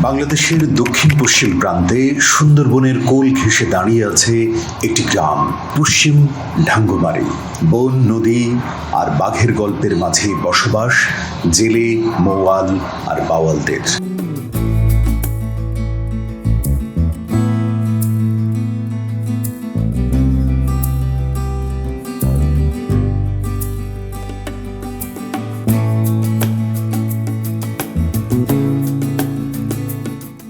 বাংলাদেশের দক্ষিণ পশ্চিম প্রান্তে সুন্দরবনের কোল ঘেঁষে দাঁড়িয়ে আছে একটি গ্রাম, পশ্চিম ঢাঙ্গমারি। বন, নদী আর বাঘের গল্পের মাঝে বসবাস জেলে, মৌয়াল আর বাওয়ালদের।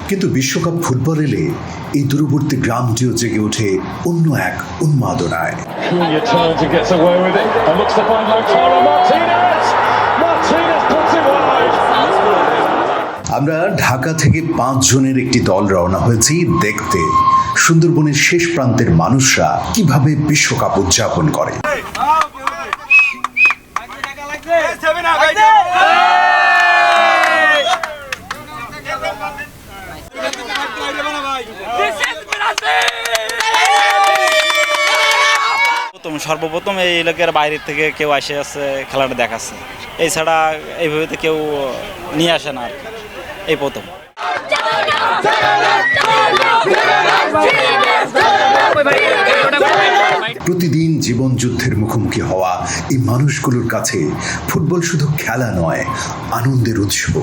কিন্তু বিশ্বকাপ ফুটবল এলে এই দূরবর্তী গ্রামটিও জেগে ওঠে অন্য এক উন্মাদনায়। আমরা ঢাকা থেকে 5 জনের একটি দল রওনা হয়েছি দেখতে সুন্দরবনের শেষ প্রান্তের মানুষরা কিভাবে বিশ্বকাপ উদযাপন করে। সর্বপ্রথম এই এলাকার বাইরে থেকে কেউ আসে আছে খেলাটা দেখাচ্ছে, এছাড়া এইভাবে তো কেউ নিয়ে আসে না, এই প্রথম। প্রতিদিন জীবন যুদ্ধের মুখোমুখি হওয়া এই মানুষগুলোর কাছে ফুটবল শুধু খেলা নয়, আনন্দের উৎসব।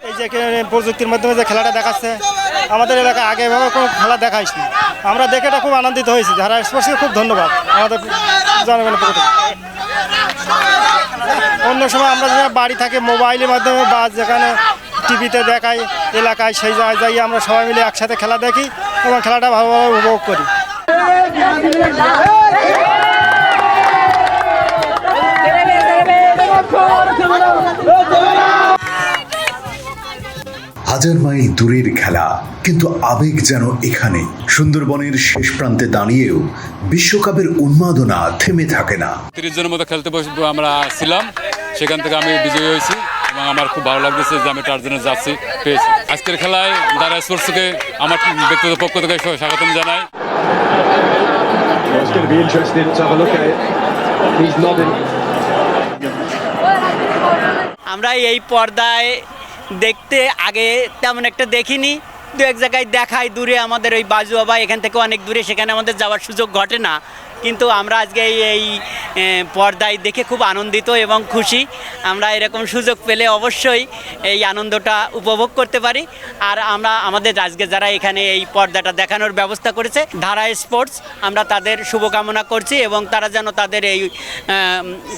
এই যে প্রযুক্তির মাধ্যমে যে খেলাটা দেখাচ্ছে, আমাদের এলাকায় আগে এভাবে কোনো খেলা দেখাইনি। আমরা দেখে এটা খুব আনন্দিত হয়েছি। ধারা স্পোর্টসকে খুব ধন্যবাদ আমাদের জনগণের পক্ষ থেকে। অন্য সময় আমরা যে বাড়ি থাকি মোবাইলের মাধ্যমে বা যেখানে টিভিতে দেখাই এলাকায়, সেই জায়গায় যাই আমরা সবাই মিলে একসাথে খেলা দেখি এবং খেলাটা ভালোভাবে উপভোগ করি। হাজার মাইল দূরের খেলা, কিন্তু আবেগ যেন এখানে। সুন্দরবনের শেষ প্রান্তে দাঁড়িয়েও বিশ্বকাপের উন্মাদনা থেমে থাকে না। 30 জনের মতো খেলতে আমরা ছিলাম, সেখান থেকে আমি বিজয়ী হয়েছি এবং আমার খুব ভালো লাগতেছে যে আমি টার্জনের জার্সি পেয়েছি। আজকের খেলায় ধারা স্পোর্টসকে আমার ব্যক্তিগত পক্ষ থেকে স্বাগতম জানাই। আমরা এই পর্দায় দেখতে আগে তেমন একটা দেখিনি, দু এক জায়গায় দেখাই দূরে, আমাদের ওই বাজুয়াবা এখান থেকে অনেক দূরে, সেখানে আমাদের যাওয়ার সুযোগ ঘটে না। কিন্তু আমরা আজকে এই পর্দায় দেখে খুব আনন্দিত এবং খুশি। আমরা এরকম সুযোগ পেলে অবশ্যই এই আনন্দটা উপভোগ করতে পারি। আর আমরা আমাদের আজকে যারা এখানে এই পর্দাটা দেখানোর ব্যবস্থা করেছে ধারা স্পোর্টস, আমরা তাদের শুভকামনা করছি এবং তারা যেন তাদের এই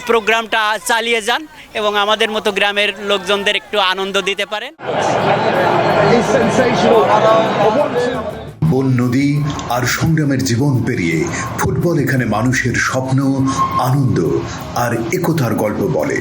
প্রোগ্রামটা চালিয়ে যান এবং আমাদের মতো গ্রামের লোকজনদের একটু আনন্দ দিতে পারেন। বন, নদী আর সংগ্রামের জীবন পেরিয়ে ফুটবল এখানে মানুষের স্বপ্ন, আনন্দ আর একতার গল্প বলে।